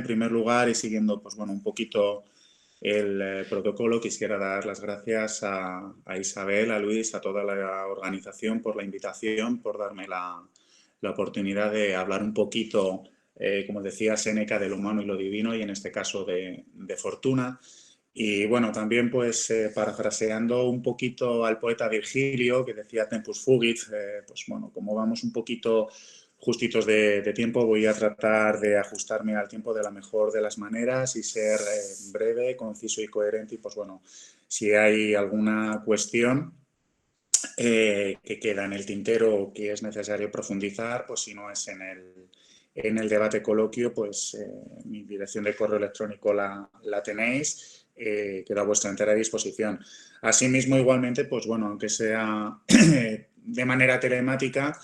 primer lugar y siguiendo, pues bueno, un poquito el protocolo, quisiera dar las gracias a Isabel, a Luis, a toda la organización por la invitación, por darme la oportunidad de hablar un poquito, como decía Séneca, de lo humano y lo divino, y en este caso de Fortuna. Y bueno, también pues parafraseando un poquito al poeta Virgilio, que decía Tempus fugit, pues bueno, como vamos un poquito justitos de tiempo, voy a tratar de ajustarme al tiempo de la mejor de las maneras y ser breve, conciso y coherente. Y pues bueno, si hay alguna cuestión que queda en el tintero o que es necesario profundizar, pues si no es en el debate coloquio, pues mi dirección de correo electrónico la tenéis, queda a vuestra entera disposición. Asimismo, igualmente, pues bueno, aunque sea de manera telemática,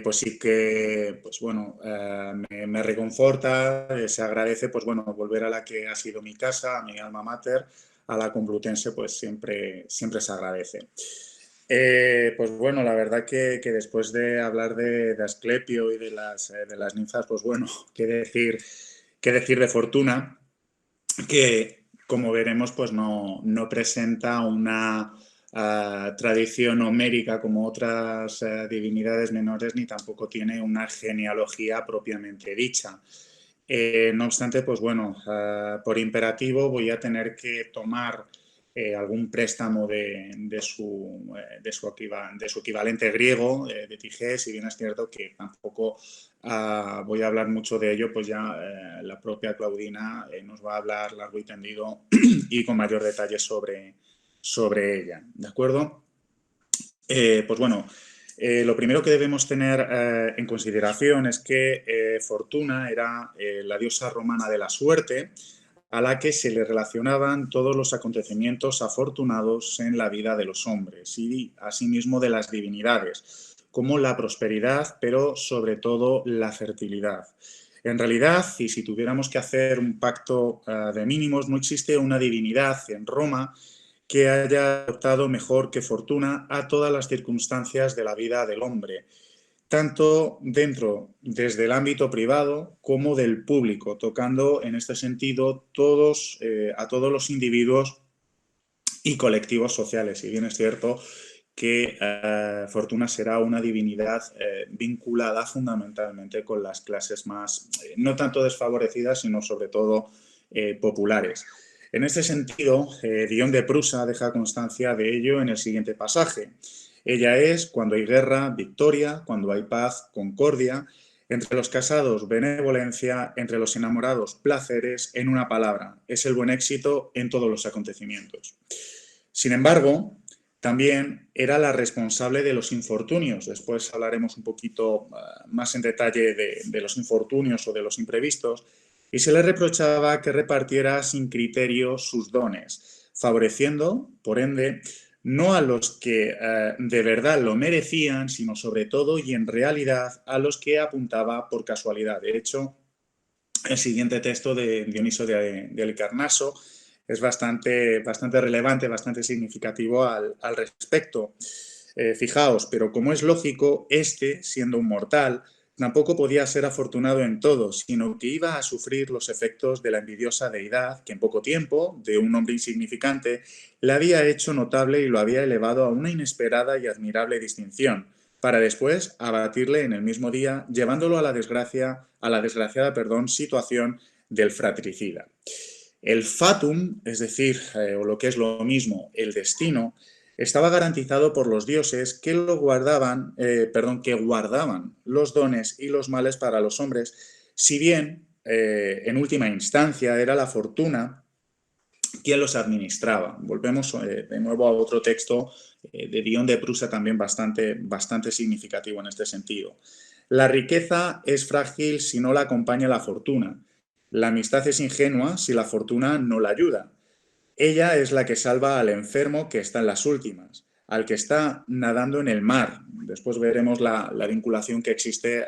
pues sí que, pues bueno, me reconforta, se agradece, pues bueno, volver a la que ha sido mi casa, a mi alma mater, a la Complutense, pues siempre se agradece. Pues bueno, la verdad que después de hablar de Asclepio y de las ninfas, pues bueno, qué decir de Fortuna, que como veremos, pues no presenta una tradición homérica como otras divinidades menores, ni tampoco tiene una genealogía propiamente dicha. No obstante, pues bueno, por imperativo voy a tener que tomar algún préstamo de su equivalente griego, de Tigé, si bien es cierto que tampoco voy a hablar mucho de ello, pues ya la propia Claudina nos va a hablar largo y tendido y con mayor detalle sobre ella, ¿de acuerdo? Pues bueno, lo primero que debemos tener en consideración es que Fortuna era la diosa romana de la suerte, a la que se le relacionaban todos los acontecimientos afortunados en la vida de los hombres y asimismo de las divinidades, como la prosperidad, pero sobre todo la fertilidad. En realidad, y si tuviéramos que hacer un pacto de mínimos, no existe una divinidad en Roma que haya adaptado mejor que Fortuna a todas las circunstancias de la vida del hombre, tanto desde el ámbito privado como del público, tocando en este sentido a todos los individuos y colectivos sociales. Y bien es cierto que Fortuna será una divinidad vinculada fundamentalmente con las clases más, no tanto desfavorecidas, sino sobre todo populares. En este sentido, Dion de Prusa deja constancia de ello en el siguiente pasaje. Ella es, cuando hay guerra, victoria, cuando hay paz, concordia, entre los casados, benevolencia, entre los enamorados, placeres, en una palabra, es el buen éxito en todos los acontecimientos. Sin embargo, también era la responsable de los infortunios. Después hablaremos un poquito más en detalle de los infortunios o de los imprevistos. Y se le reprochaba que repartiera sin criterio sus dones, favoreciendo, por ende, no a los que de verdad lo merecían, sino sobre todo y en realidad a los que apuntaba por casualidad. De hecho, el siguiente texto de Dioniso de Halicarnaso es bastante relevante, bastante significativo al respecto. Fijaos, pero como es lógico, siendo un mortal, tampoco podía ser afortunado en todo, sino que iba a sufrir los efectos de la envidiosa deidad que en poco tiempo, de un hombre insignificante, le había hecho notable y lo había elevado a una inesperada y admirable distinción, para después abatirle en el mismo día, llevándolo a la desgraciada situación del fratricida. El fatum, es decir, o lo que es lo mismo, el destino, estaba garantizado por los dioses que que guardaban los dones y los males para los hombres, si bien en última instancia era la fortuna quien los administraba. Volvemos de nuevo a otro texto de Dion de Prusa también bastante significativo en este sentido. La riqueza es frágil si no la acompaña la fortuna. La amistad es ingenua si la fortuna no la ayuda. Ella es la que salva al enfermo que está en las últimas, al que está nadando en el mar. Después veremos la vinculación que existe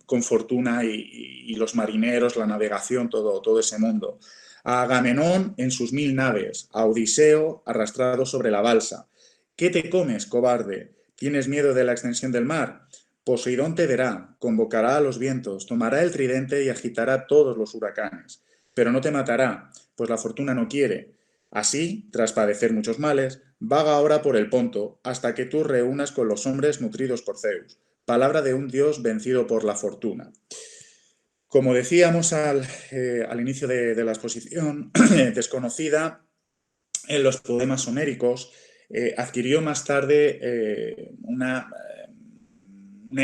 con Fortuna y los marineros, la navegación, todo ese mundo. A Agamenón en sus 1000 naves, a Odiseo arrastrado sobre la balsa. ¿Qué te comes, cobarde? ¿Tienes miedo de la extensión del mar? Poseidón te verá, convocará a los vientos, tomará el tridente y agitará todos los huracanes, pero no te matará, pues la fortuna no quiere. Así, tras padecer muchos males, vaga ahora por el Ponto, hasta que tú reúnas con los hombres nutridos por Zeus. Palabra de un dios vencido por la fortuna. Como decíamos al inicio de la exposición, desconocida en los poemas homéricos, adquirió más tarde una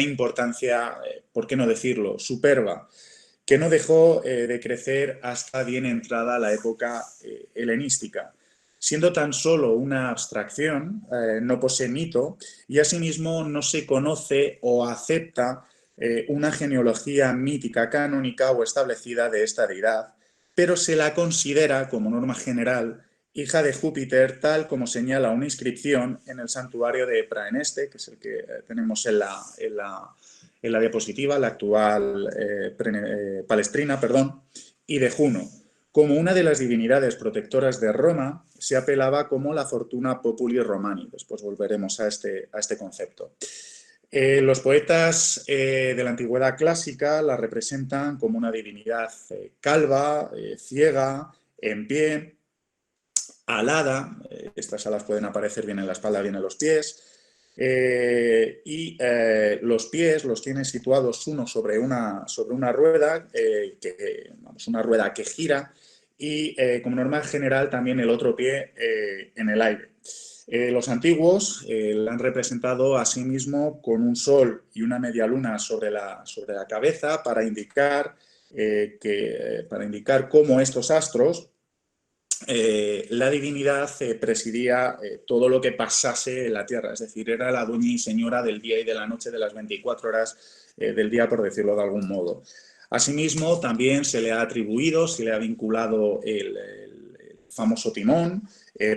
importancia, por qué no decirlo, superba, que no dejó de crecer hasta bien entrada la época helenística. Siendo tan solo una abstracción, no posee mito y asimismo no se conoce o acepta una genealogía mítica canónica o establecida de esta deidad, pero se la considera como norma general hija de Júpiter, tal como señala una inscripción en el santuario de Praeneste, que es el que tenemos en la diapositiva, la actual Palestrina, perdón, y de Juno. Como una de las divinidades protectoras de Roma, se apelaba como la fortuna populi romani. Después volveremos a este concepto. Los poetas de la antigüedad clásica la representan como una divinidad calva, ciega, en pie, alada, estas alas pueden aparecer bien en la espalda, bien en los pies, los pies los tiene situados uno sobre una rueda, una rueda que gira, y como norma general también el otro pie en el aire. Los antiguos la han representado a sí mismo con un sol y una media luna sobre la cabeza para indicar cómo estos astros, la divinidad presidía todo lo que pasase en la tierra, es decir, era la dueña y señora del día y de la noche, de las 24 horas del día, por decirlo de algún modo. Asimismo, también se le ha atribuido, se le ha vinculado el famoso timón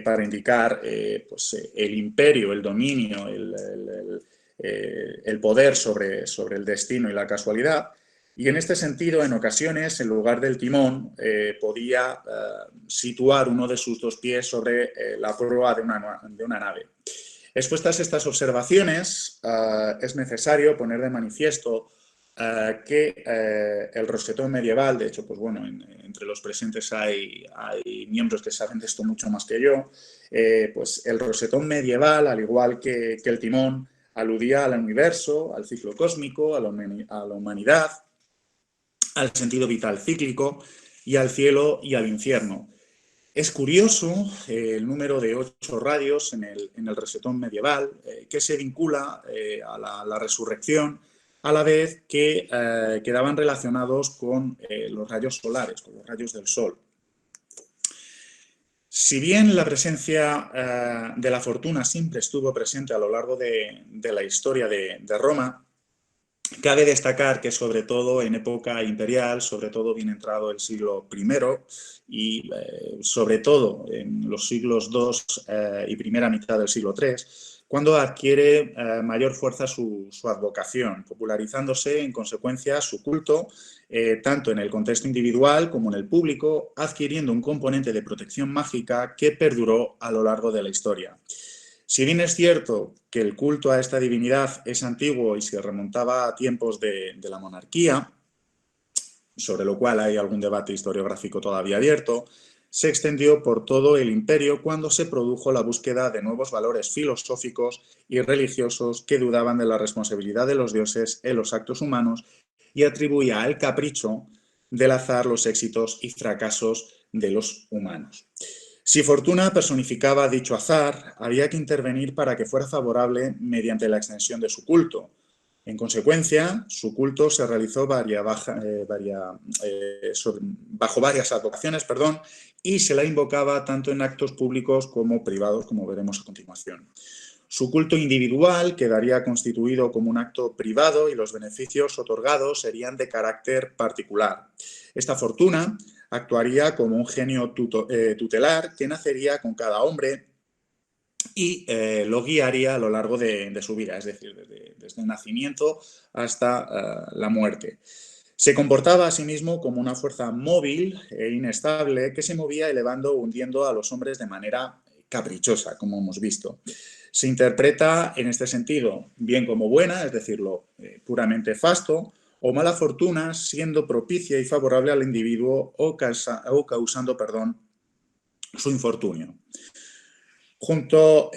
para indicar el imperio, el dominio, el poder sobre el destino y la casualidad. Y en este sentido, en ocasiones, en lugar del timón, podía situar uno de sus dos pies sobre la proa de una nave. Expuestas estas observaciones, es necesario poner de manifiesto que el rosetón medieval, de hecho, pues bueno, entre los presentes hay miembros que saben de esto mucho más que yo, pues el rosetón medieval, al igual que el timón, aludía al universo, al ciclo cósmico, a la humanidad, al sentido vital cíclico y al cielo y al infierno. Es curioso el número de 8 rayos en el rosetón medieval que se vincula a la resurrección, a la vez que quedaban relacionados con los rayos solares, con los rayos del sol. Si bien la presencia de la fortuna siempre estuvo presente a lo largo de la historia de Roma, cabe destacar que sobre todo en época imperial, sobre todo bien entrado el siglo I y sobre todo en los siglos II y primera mitad del siglo III, cuando adquiere mayor fuerza su advocación, popularizándose en consecuencia su culto, tanto en el contexto individual como en el público, adquiriendo un componente de protección mágica que perduró a lo largo de la historia. Si bien es cierto que el culto a esta divinidad es antiguo y se remontaba a tiempos de la monarquía, sobre lo cual hay algún debate historiográfico todavía abierto, se extendió por todo el imperio cuando se produjo la búsqueda de nuevos valores filosóficos y religiosos que dudaban de la responsabilidad de los dioses en los actos humanos y atribuía al capricho del azar los éxitos y fracasos de los humanos. Si Fortuna personificaba dicho azar, había que intervenir para que fuera favorable mediante la extensión de su culto. En consecuencia, su culto se realizó bajo varias advocaciones, y se la invocaba tanto en actos públicos como privados, como veremos a continuación. Su culto individual quedaría constituido como un acto privado y los beneficios otorgados serían de carácter particular. Esta Fortuna actuaría como un genio tutelar que nacería con cada hombre y lo guiaría a lo largo de su vida, es decir, desde el nacimiento hasta la muerte. Se comportaba asimismo como una fuerza móvil e inestable que se movía elevando o hundiendo a los hombres de manera caprichosa, como hemos visto. Se interpreta en este sentido bien como buena, es decir, lo puramente fasto, o mala fortuna, siendo propicia y favorable al individuo o causando, su infortunio. Junto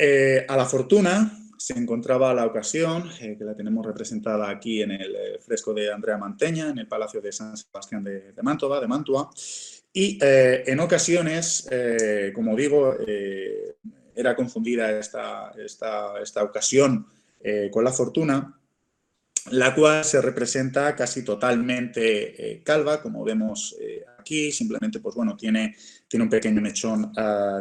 a la fortuna se encontraba la ocasión, que la tenemos representada aquí en el fresco de Andrea Mantegna, en el Palacio de San Sebastián de Mantua, y en ocasiones, como digo, era confundida esta ocasión con la fortuna, la cual se representa casi totalmente calva, como vemos aquí, simplemente pues, bueno, tiene un pequeño mechón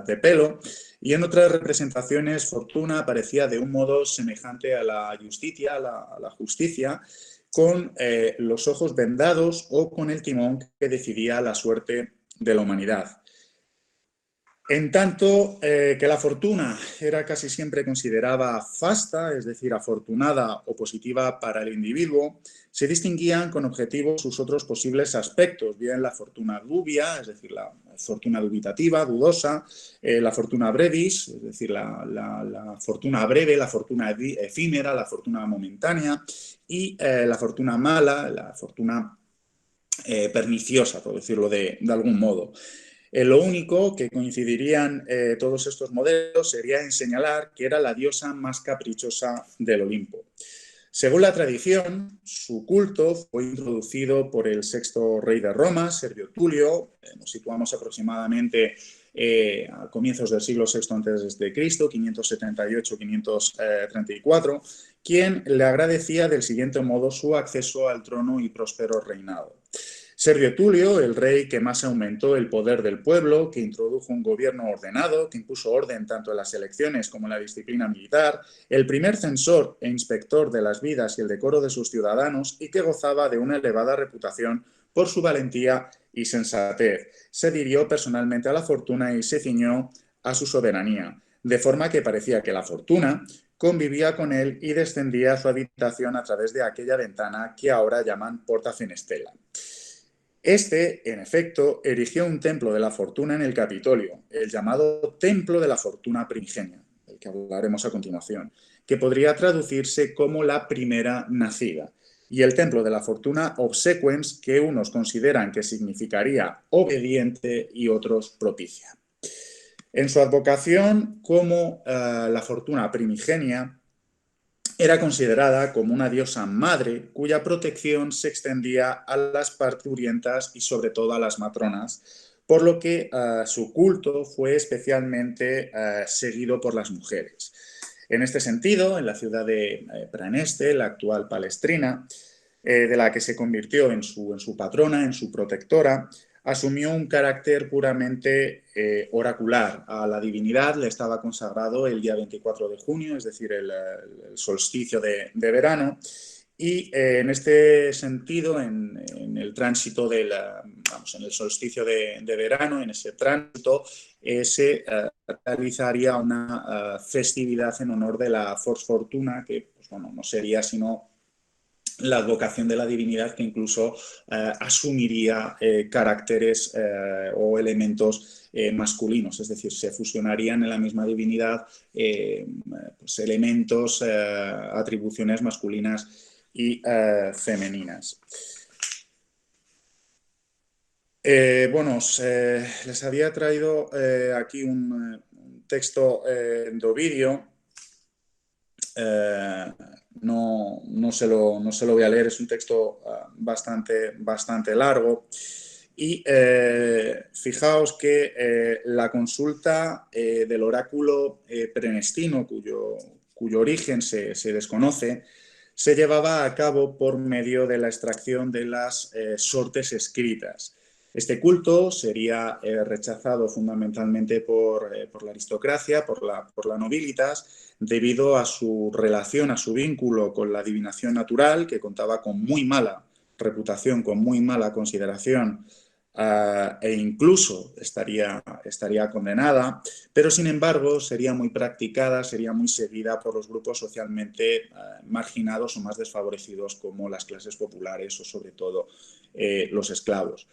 de pelo, y en otras representaciones Fortuna aparecía de un modo semejante a la justicia, con los ojos vendados o con el timón que decidía la suerte de la humanidad. En tanto que la fortuna era casi siempre considerada fasta, es decir, afortunada o positiva para el individuo, se distinguían con objetivo sus otros posibles aspectos, bien la fortuna dubia, es decir, la fortuna dubitativa, dudosa, la fortuna brevis, es decir, la fortuna breve, la fortuna efímera, la fortuna momentánea, y la fortuna mala, la fortuna perniciosa, por decirlo de algún modo. Lo único que coincidirían todos estos modelos sería en señalar que era la diosa más caprichosa del Olimpo. Según la tradición, su culto fue introducido por el sexto rey de Roma, Servio Tulio, nos situamos aproximadamente a comienzos del siglo VI a.C., 578-534, quien le agradecía del siguiente modo su acceso al trono y próspero reinado. Servio Tulio, el rey que más aumentó el poder del pueblo, que introdujo un gobierno ordenado, que impuso orden tanto en las elecciones como en la disciplina militar, el primer censor e inspector de las vidas y el decoro de sus ciudadanos y que gozaba de una elevada reputación por su valentía y sensatez. Se dirigió personalmente a la fortuna y se ciñó a su soberanía, de forma que parecía que la fortuna convivía con él y descendía a su habitación a través de aquella ventana que ahora llaman Porta Fenestella. Este, en efecto, erigió un templo de la fortuna en el Capitolio, el llamado Templo de la Fortuna Primigenia, del que hablaremos a continuación, que podría traducirse como la primera nacida, y el Templo de la Fortuna Obsequens, que unos consideran que significaría obediente y otros propicia. En su advocación como la fortuna primigenia, era considerada como una diosa madre cuya protección se extendía a las parturientas y sobre todo a las matronas, por lo que su culto fue especialmente seguido por las mujeres. En este sentido, en la ciudad de Praeneste, la actual Palestrina, de la que se convirtió en su patrona, en su protectora, asumió un carácter puramente oracular. A la divinidad le estaba consagrado el día 24 de junio, es decir, el solsticio de verano, y en este sentido, en el tránsito en el solsticio de verano, en ese tránsito, se realizaría una festividad en honor de la Fors Fortuna, que pues, bueno, no sería sino la advocación de la divinidad, que incluso asumiría caracteres o elementos masculinos, es decir, se fusionarían en la misma divinidad pues elementos, atribuciones masculinas y femeninas. Bueno, les había traído aquí un texto de Ovidio. No se lo voy a leer, es un texto bastante largo. Y fijaos que la consulta del oráculo prenestino, cuyo origen se desconoce, se llevaba a cabo por medio de la extracción de las sortes escritas. Este culto sería rechazado fundamentalmente por la aristocracia, por la nobilitas, debido a su relación, a su vínculo con la adivinación natural, que contaba con muy mala reputación, con muy mala consideración, e incluso estaría condenada, pero sin embargo sería muy practicada, sería muy seguida por los grupos socialmente marginados o más desfavorecidos, como las clases populares o sobre todo los esclavos.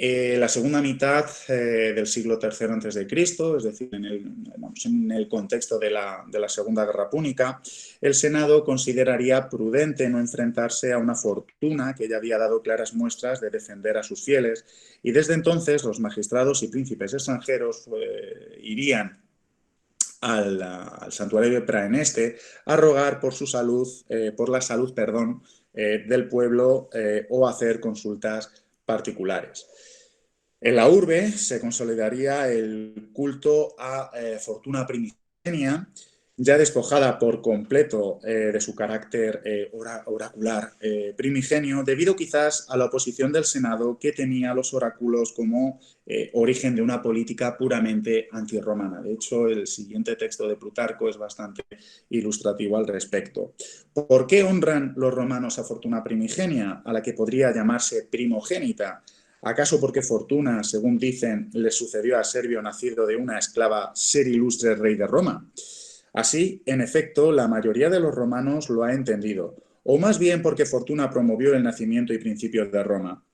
La segunda mitad del siglo III a.C., es decir, en el contexto de la Segunda Guerra Púnica, el Senado consideraría prudente no enfrentarse a una fortuna que ya había dado claras muestras de defender a sus fieles, y desde entonces los magistrados y príncipes extranjeros irían al santuario de Praeneste a rogar por su salud, por la salud, perdón, del pueblo o hacer consultas particulares. En la urbe se consolidaría el culto a Fortuna Primigenia, ya despojada por completo de su carácter oracular primigenio, debido quizás a la oposición del Senado, que tenía los oráculos como origen de una política puramente antirromana. De hecho, el siguiente texto de Plutarco es bastante ilustrativo al respecto. ¿Por qué honran los romanos a Fortuna Primigenia, a la que podría llamarse primogénita? ¿Acaso porque Fortuna, según dicen, le sucedió a Servio, nacido de una esclava, ser ilustre rey de Roma? Así, en efecto, la mayoría de los romanos lo ha entendido, o más bien porque Fortuna promovió el nacimiento y principios de Roma.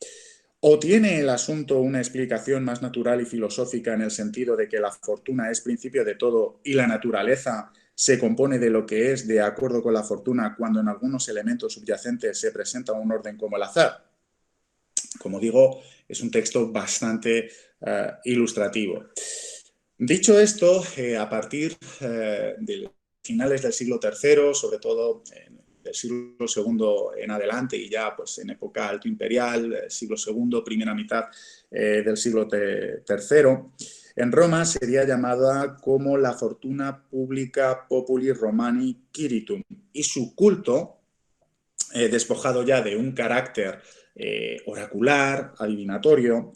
¿O tiene el asunto una explicación más natural y filosófica, en el sentido de que la fortuna es principio de todo y la naturaleza se compone de lo que es de acuerdo con la fortuna, cuando en algunos elementos subyacentes se presenta un orden como el azar? Como digo, es un texto bastante ilustrativo. Dicho esto, a partir de finales del siglo III, sobre todo del siglo II en adelante, y ya pues, en época alto imperial, siglo II, primera mitad del siglo III, en Roma sería llamada como la Fortuna Publica Populi Romani Quiritum, y su culto, despojado ya de un carácter oracular, adivinatorio,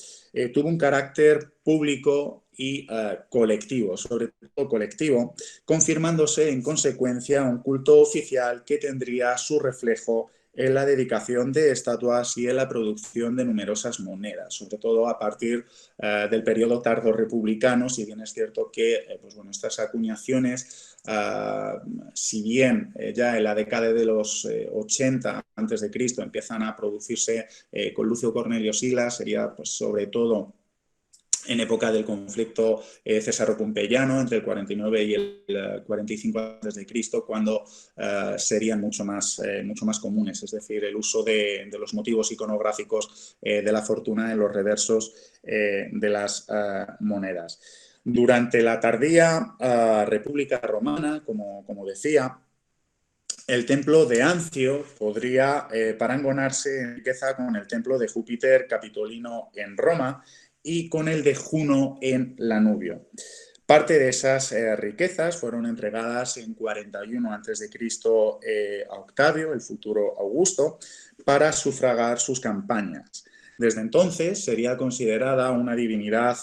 tuvo un carácter público y colectivo, sobre todo colectivo, confirmándose en consecuencia un culto oficial que tendría su reflejo en la dedicación de estatuas y en la producción de numerosas monedas, sobre todo a partir del periodo tardo republicano, si bien es cierto que pues bueno, estas acuñaciones, si bien ya en la década de los 80 antes de Cristo empiezan a producirse con Lucio Cornelio Sila, sería pues sobre todo en época del conflicto césaro-pompeyano, entre el 49 y el 45 a.C., cuando serían mucho más comunes, es decir, el uso de los motivos iconográficos de la fortuna en los reversos de las monedas. Durante la tardía República Romana, como decía, el templo de Ancio podría parangonarse en riqueza con el templo de Júpiter Capitolino en Roma y con el de Juno en Lanubio. Parte de esas riquezas fueron entregadas en 41 a.C. A Octavio, el futuro Augusto, para sufragar sus campañas. Desde entonces sería considerada una divinidad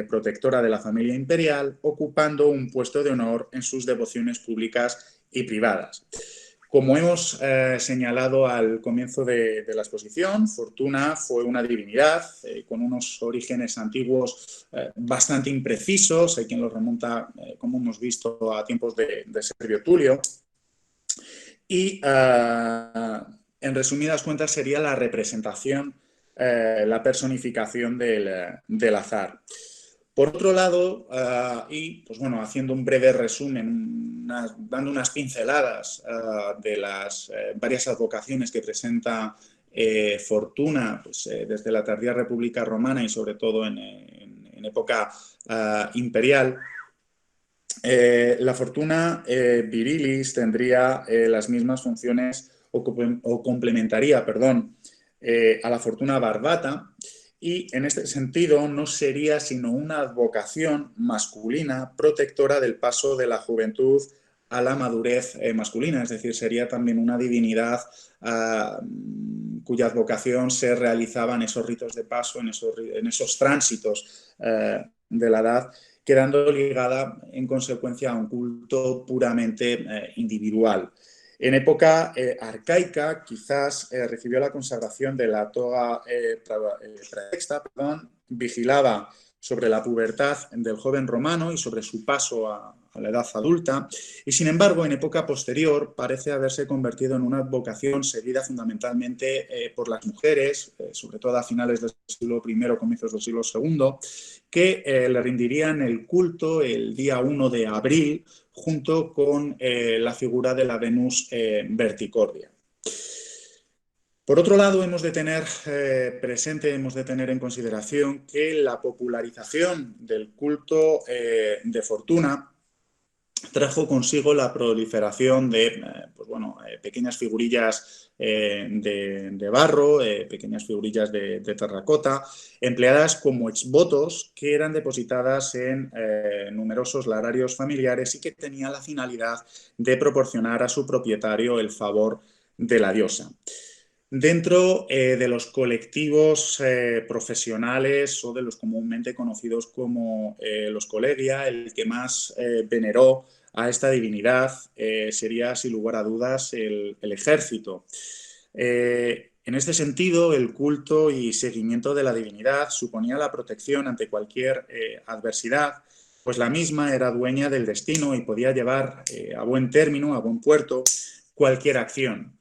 protectora de la familia imperial, ocupando un puesto de honor en sus devociones públicas y privadas. Como hemos señalado al comienzo de la exposición, Fortuna fue una divinidad con unos orígenes antiguos bastante imprecisos. Hay quien los remonta, como hemos visto, a tiempos de Servio Tulio. Y, en resumidas cuentas, sería la representación, la personificación del azar. Por otro lado, y pues bueno, haciendo un breve resumen, dando unas pinceladas de las varias advocaciones que presenta Fortuna pues, desde la tardía República Romana y sobre todo en época imperial, la Fortuna virilis tendría las mismas funciones o complementaría, perdón, a la Fortuna barbata, y en este sentido no sería sino una advocación masculina protectora del paso de la juventud a la madurez masculina, es decir, sería también una divinidad cuya advocación se realizaba en esos ritos de paso, en esos tránsitos de la edad, quedando ligada en consecuencia a un culto puramente individual. En época arcaica quizás recibió la consagración de la toga pretexta, vigilaba sobre la pubertad del joven romano y sobre su paso a la edad adulta, y sin embargo en época posterior parece haberse convertido en una vocación seguida fundamentalmente por las mujeres, sobre todo a finales del siglo I, comienzos del siglo II, que le rendirían el culto el día 1 de abril junto con la figura de la Venus Verticordia. Por otro lado, hemos de tener presente, hemos de tener en consideración que la popularización del culto de Fortuna trajo consigo la proliferación de pequeñas figurillas de barro, pequeñas figurillas de terracota, empleadas como exvotos que eran depositadas en numerosos lararios familiares y que tenían la finalidad de proporcionar a su propietario el favor de la diosa. Dentro de los colectivos profesionales o de los comúnmente conocidos como los colegia, el que más veneró a esta divinidad sería, sin lugar a dudas, el ejército. En este sentido, el culto y seguimiento de la divinidad suponía la protección ante cualquier adversidad, pues la misma era dueña del destino y podía llevar a buen término, a buen puerto, cualquier acción.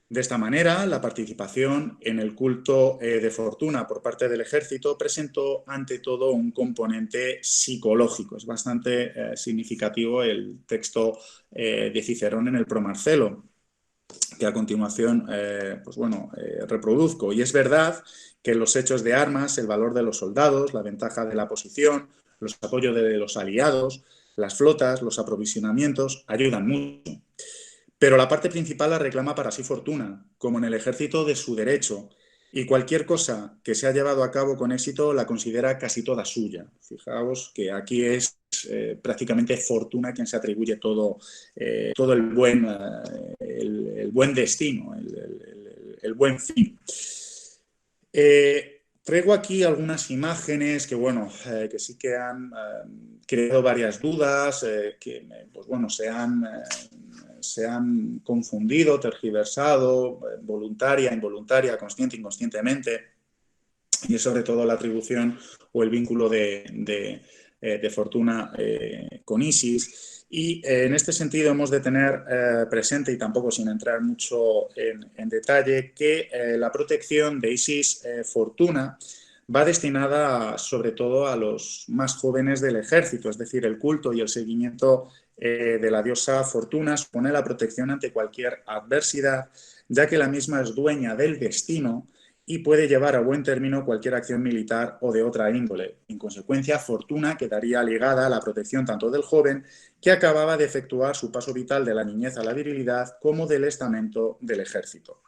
De esta manera, la participación en el culto de Fortuna por parte del ejército presentó ante todo un componente psicológico. Es bastante significativo el texto de Cicerón en el Promarcelo, que a continuación reproduzco. Y es verdad que en los hechos de armas, el valor de los soldados, la ventaja de la posición, los apoyos de los aliados, las flotas, los aprovisionamientos ayudan mucho. Pero la parte principal la reclama para sí Fortuna, como en el ejercicio de su derecho, y cualquier cosa que se ha llevado a cabo con éxito la considera casi toda suya. Fijaos que aquí es prácticamente Fortuna quien se atribuye todo el buen destino, el buen fin. Traigo aquí algunas imágenes que sí que han creado varias dudas, se han confundido, tergiversado, voluntaria, involuntaria, consciente, inconscientemente, y es sobre todo la atribución o el vínculo de Fortuna con Isis. Y en este sentido hemos de tener presente, y tampoco sin entrar mucho en detalle, que la protección de Isis Fortuna va destinada sobre todo a los más jóvenes del ejército, es decir, el culto y el seguimiento de la diosa Fortuna supone la protección ante cualquier adversidad, ya que la misma es dueña del destino y puede llevar a buen término cualquier acción militar o de otra índole. En consecuencia, Fortuna quedaría ligada a la protección tanto del joven que acababa de efectuar su paso vital de la niñez a la virilidad como del estamento del ejército.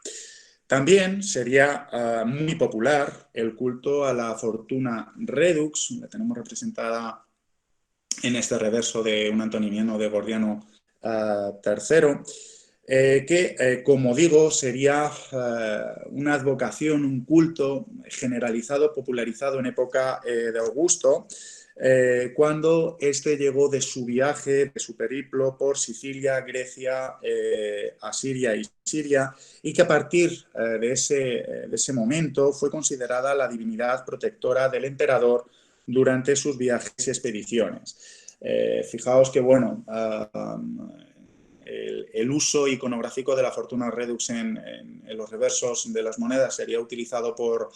También sería muy popular el culto a la Fortuna Redux, la tenemos representada en este reverso de un Antoniniano de Gordiano III, como digo, sería una advocación, un culto generalizado, popularizado en época de Augusto, cuando éste llegó de su viaje, de su periplo por Sicilia, Grecia, Asiria y Siria, y que a partir de ese momento fue considerada la divinidad protectora del emperador durante sus viajes y expediciones. Fijaos que, el uso iconográfico de la Fortuna Redux en los reversos de las monedas sería utilizado por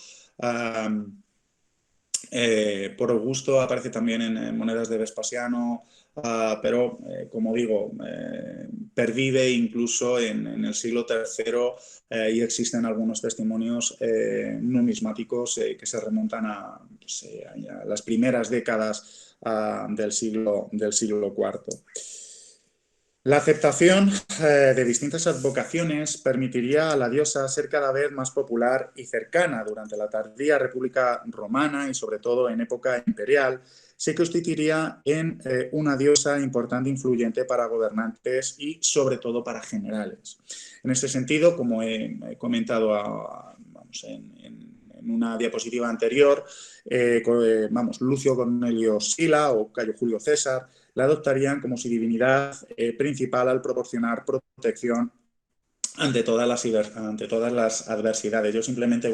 Augusto, aparece también en monedas de Vespasiano, pero, como digo, pervive incluso en el siglo III y existen algunos testimonios numismáticos que se remontan a las primeras décadas del siglo IV. La aceptación de distintas advocaciones permitiría a la diosa ser cada vez más popular y cercana. Durante la tardía República Romana y sobre todo en época imperial, se constituiría en una diosa importante e influyente para gobernantes y sobre todo para generales. En este sentido, como he comentado en una diapositiva anterior, Lucio Cornelio Sila o Cayo Julio César la adoptarían como su divinidad principal al proporcionar protección ante todas las adversidades. Yo simplemente,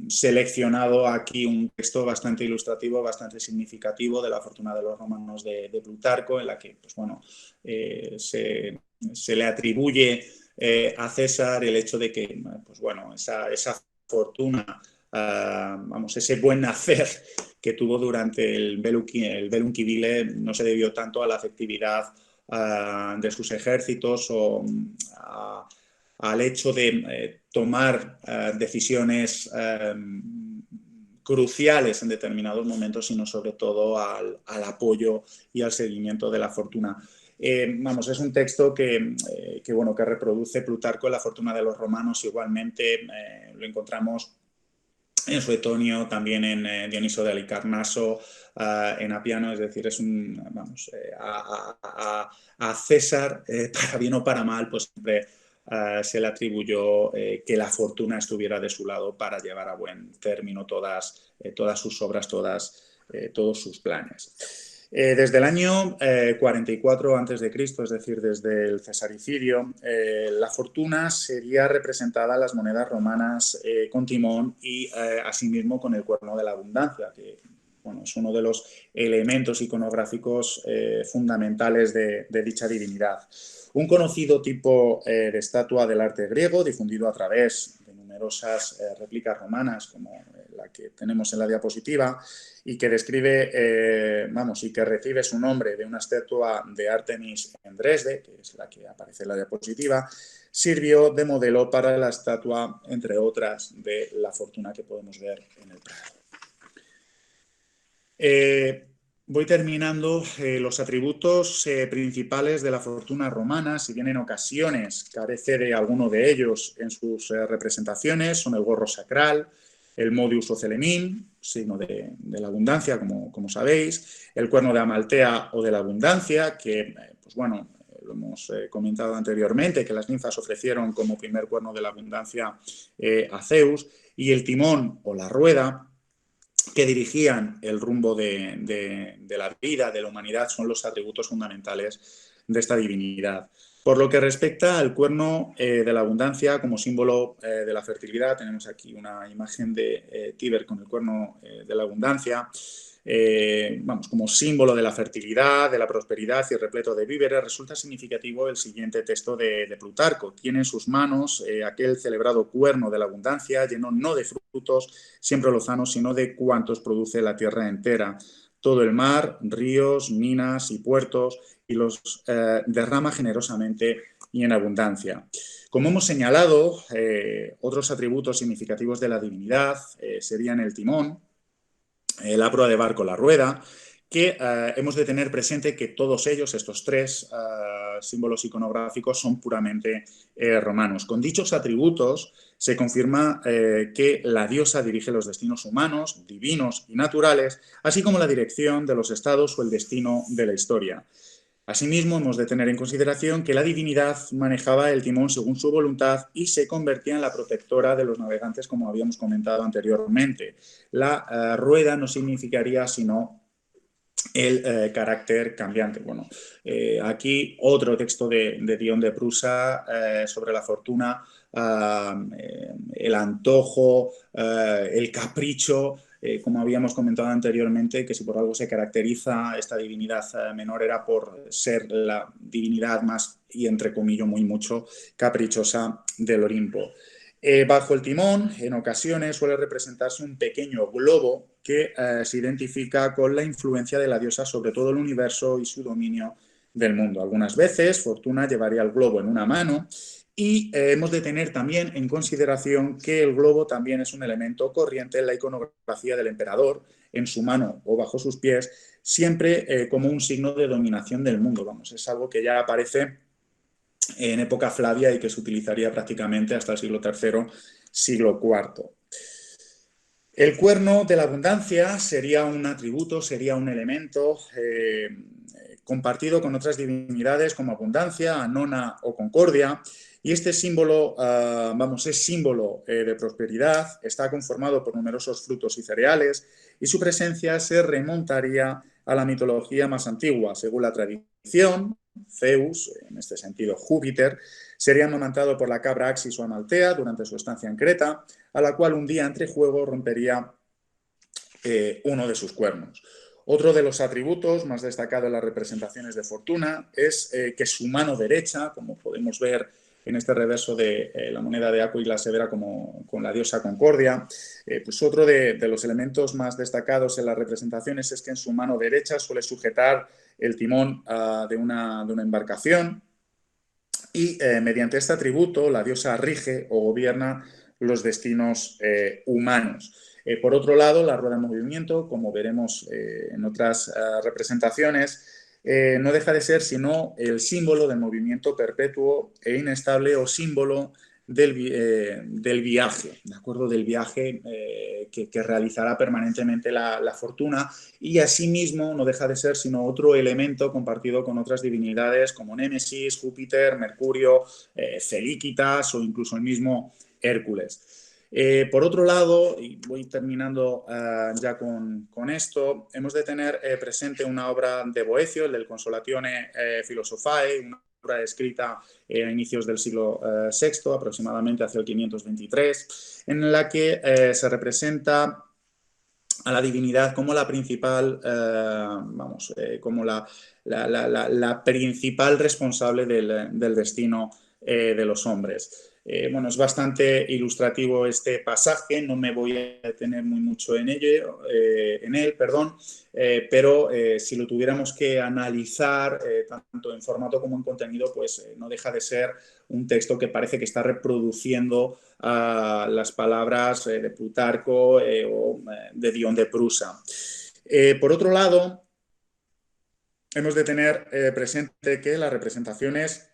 seleccionado aquí un texto bastante ilustrativo, bastante significativo de la fortuna de los romanos de Plutarco, en la que pues, bueno, se le atribuye a César el hecho de que pues, bueno, esa fortuna, vamos, ese buen hacer que tuvo durante el Velum Civile no se debió tanto a la efectividad de sus ejércitos o al hecho de tomar decisiones cruciales en determinados momentos, sino sobre todo al apoyo y al seguimiento de la fortuna. Vamos, es un texto que reproduce Plutarco en la fortuna de los romanos. Igualmente lo encontramos en Suetonio, también en Dioniso de Halicarnaso, en Apiano, es decir, es un, vamos, a César, para bien o para mal, pues siempre se le atribuyó que la fortuna estuviera de su lado para llevar a buen término todas sus obras, todos sus planes. Desde el año 44 a.C., es decir, desde el cesaricidio, la fortuna sería representada en las monedas romanas con timón y asimismo con el cuerno de la abundancia, que bueno, es uno de los elementos iconográficos fundamentales de dicha divinidad. Un conocido tipo de estatua del arte griego, difundido a través de numerosas réplicas romanas, como la que tenemos en la diapositiva, y que describe, y que recibe su nombre de una estatua de Artemis en Dresde, que es la que aparece en la diapositiva, sirvió de modelo para la estatua, entre otras, de la fortuna que podemos ver en el Prado. Voy terminando. Los atributos principales de la fortuna romana, si bien en ocasiones carece de alguno de ellos en sus representaciones, son el gorro sacral, el modius ocelemín, signo de la abundancia, como sabéis, el cuerno de Amaltea o de la abundancia, que, pues bueno, lo hemos comentado anteriormente, que las ninfas ofrecieron como primer cuerno de la abundancia a Zeus, y el timón o la rueda, que dirigían el rumbo de la vida, de la humanidad, son los atributos fundamentales de esta divinidad. Por lo que respecta al cuerno de la abundancia como símbolo de la fertilidad, tenemos aquí una imagen de Tíber con el cuerno de la abundancia, como símbolo de la fertilidad, de la prosperidad y repleto de víveres. Resulta significativo el siguiente texto de Plutarco. Tiene en sus manos aquel celebrado cuerno de la abundancia, lleno no de frutos siempre lozanos, sino de cuantos produce la tierra entera. Todo el mar, ríos, minas y puertos, y los derrama generosamente y en abundancia. Como hemos señalado, otros atributos significativos de la divinidad serían el timón, la proa de barco, la rueda, que hemos de tener presente que todos ellos, estos tres símbolos iconográficos, son puramente romanos. Con dichos atributos se confirma que la diosa dirige los destinos humanos, divinos y naturales, así como la dirección de los estados o el destino de la historia. Asimismo, hemos de tener en consideración que la divinidad manejaba el timón según su voluntad y se convertía en la protectora de los navegantes, como habíamos comentado anteriormente. La rueda no significaría sino el carácter cambiante. Bueno, aquí otro texto de Dion de Prusa sobre la fortuna, el antojo, el capricho, como habíamos comentado anteriormente, que si por algo se caracteriza esta divinidad menor era por ser la divinidad más, y entre comillas muy mucho, caprichosa del Olimpo. Bajo el timón, en ocasiones, suele representarse un pequeño globo que se identifica con la influencia de la diosa sobre todo el universo y su dominio del mundo. Algunas veces, Fortuna llevaría el globo en una mano y hemos de tener también en consideración que el globo también es un elemento corriente en la iconografía del emperador, en su mano o bajo sus pies, siempre como un signo de dominación del mundo. Vamos, es algo que ya aparece en época Flavia y que se utilizaría prácticamente hasta el siglo III, siglo IV. El cuerno de la abundancia sería un atributo, sería un elemento compartido con otras divinidades como abundancia, Anona o concordia, y este símbolo, es símbolo de prosperidad, está conformado por numerosos frutos y cereales, y su presencia se remontaría a la mitología más antigua. Según la tradición, Zeus, en este sentido Júpiter, sería amamantado por la cabra Axis o Amaltea durante su estancia en Creta, a la cual un día entre juego rompería uno de sus cuernos. Otro de los atributos más destacados en las representaciones de Fortuna es que su mano derecha, como podemos ver en este reverso de la moneda de Aquila Severa como con la diosa Concordia, pues otro de los elementos más destacados en las representaciones es que en su mano derecha suele sujetar el timón de una embarcación y mediante este atributo la diosa rige o gobierna los destinos humanos. Por otro lado, la rueda de movimiento, como veremos en otras representaciones, no deja de ser sino el símbolo del movimiento perpetuo e inestable o símbolo del viaje, ¿de acuerdo? Del viaje que realizará permanentemente la fortuna, y asimismo no deja de ser sino otro elemento compartido con otras divinidades como Némesis, Júpiter, Mercurio, Felíquitas o incluso el mismo Hércules. Por otro lado, y voy terminando ya con esto, hemos de tener presente una obra de Boecio, el del Consolatione Philosophae, una obra escrita a inicios del siglo VI, aproximadamente hacia el 523, en la que se representa a la divinidad como la principal, como la principal responsable del destino de los hombres. Bueno, es bastante ilustrativo este pasaje, no me voy a detener muy mucho en él, pero si lo tuviéramos que analizar tanto en formato como en contenido, pues no deja de ser un texto que parece que está reproduciendo las palabras de Plutarco o de Dion de Prusa. Por otro lado, hemos de tener presente que las representaciones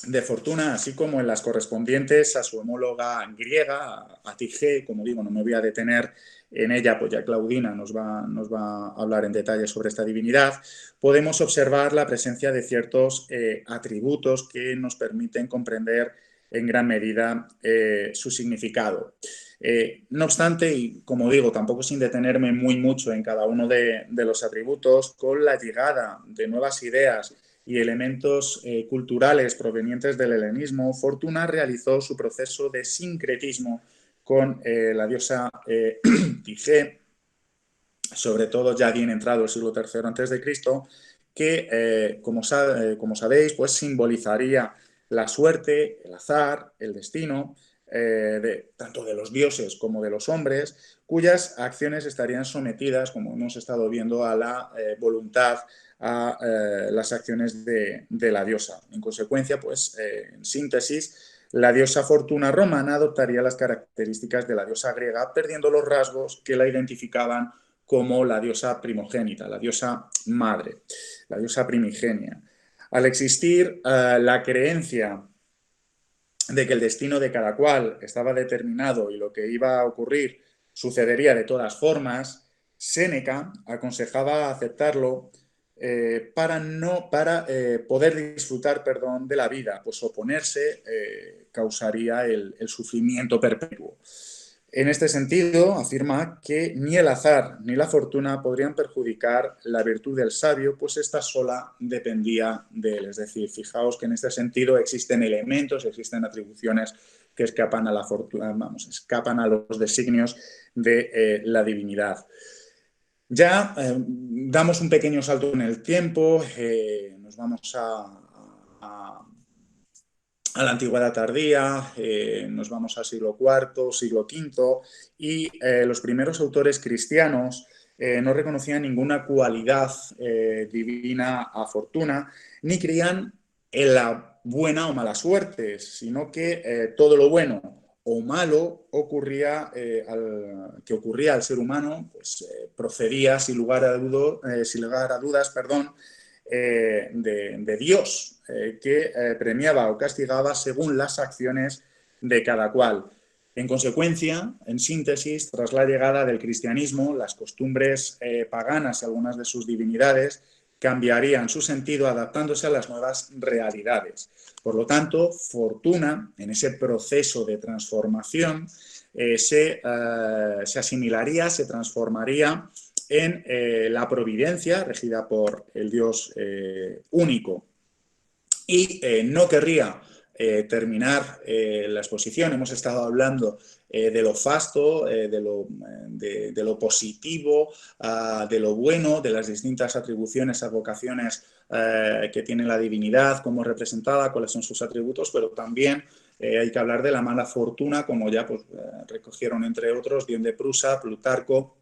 de Fortuna, así como en las correspondientes a su homóloga griega, a Tige, como digo, no me voy a detener en ella, pues ya Claudina nos va a hablar en detalle sobre esta divinidad, podemos observar la presencia de ciertos atributos que nos permiten comprender en gran medida su significado. No obstante, y como digo, tampoco sin detenerme muy mucho en cada uno de los atributos, con la llegada de nuevas ideas y elementos culturales provenientes del helenismo, Fortuna realizó su proceso de sincretismo con la diosa Tige, sobre todo ya bien entrado el siglo III a.C., que, como sabéis, pues simbolizaría la suerte, el azar, el destino, tanto de los dioses como de los hombres, cuyas acciones estarían sometidas, como hemos estado viendo, a la voluntad, a las acciones de la diosa. En consecuencia, pues, en síntesis, la diosa Fortuna romana adoptaría las características de la diosa griega, perdiendo los rasgos que la identificaban como la diosa primogénita, la diosa madre, la diosa primigenia. Al existir la creencia de que el destino de cada cual estaba determinado y lo que iba a ocurrir sucedería de todas formas, Séneca aconsejaba aceptarlo para poder disfrutar, de la vida, pues oponerse causaría el sufrimiento perpetuo. En este sentido, afirma que ni el azar ni la fortuna podrían perjudicar la virtud del sabio, pues esta sola dependía de él. Es decir, fijaos que en este sentido existen elementos, existen atribuciones que escapan a la fortuna, escapan a los designios de la divinidad. Ya damos un pequeño salto en el tiempo, nos vamos a la antigüedad tardía, nos vamos al siglo IV, siglo V, y los primeros autores cristianos no reconocían ninguna cualidad divina a Fortuna, ni creían en la buena o mala suerte, sino que todo lo bueno o malo que ocurría al ser humano, pues procedía sin lugar a dudas, de Dios, que premiaba o castigaba según las acciones de cada cual. En consecuencia, en síntesis, tras la llegada del cristianismo, las costumbres paganas y algunas de sus divinidades cambiarían su sentido adaptándose a las nuevas realidades. Por lo tanto, Fortuna, en ese proceso de transformación, se asimilaría, se transformaría en la providencia, regida por el Dios único Y no querría terminar la exposición. Hemos estado hablando de lo fasto, de lo positivo, de lo bueno, de las distintas atribuciones, advocaciones que tiene la divinidad, cómo es representada, cuáles son sus atributos, pero también hay que hablar de la mala fortuna, como ya pues, recogieron entre otros Dion de Prusa, Plutarco,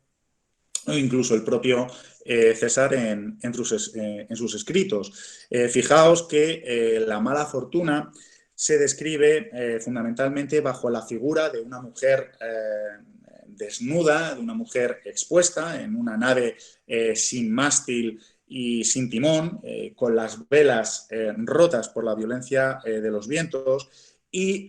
o incluso el propio César en sus escritos. Fijaos que la mala fortuna se describe fundamentalmente bajo la figura de una mujer desnuda, de una mujer expuesta en una nave sin mástil y sin timón, con las velas rotas por la violencia de los vientos, y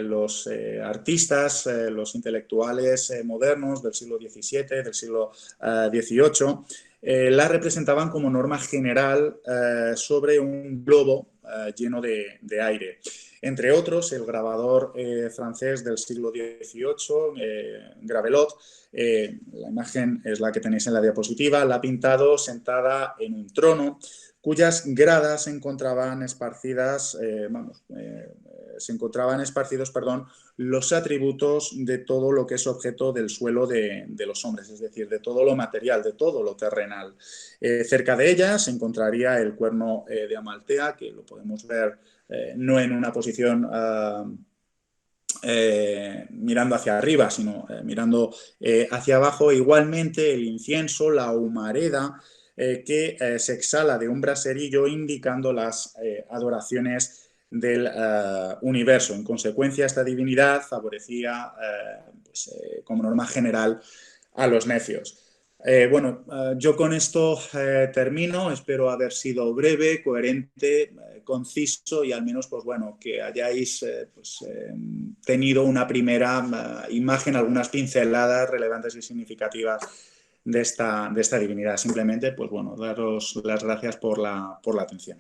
los artistas, los intelectuales modernos del siglo XVII, del siglo XVIII, la representaban como norma general sobre un globo lleno de aire. Entre otros, el grabador francés del siglo XVIII, Gravelot, la imagen es la que tenéis en la diapositiva, la ha pintado sentada en un trono, cuyas gradas se encontraban esparcidas, se encontraban esparcidos, los atributos de todo lo que es objeto del suelo de los hombres, es decir, de todo lo material, de todo lo terrenal. Cerca de ella se encontraría el cuerno de Amaltea, que lo podemos ver no en una posición mirando hacia arriba, sino mirando hacia abajo. Igualmente el incienso, la humareda, que se exhala de un braserillo indicando las adoraciones del universo. En consecuencia, esta divinidad favorecía, como norma general, a los necios. Yo con esto termino. Espero haber sido breve, coherente, conciso y al menos pues, que hayáis tenido una primera imagen, algunas pinceladas relevantes y significativas de esta divinidad. Simplemente, daros las gracias por la atención.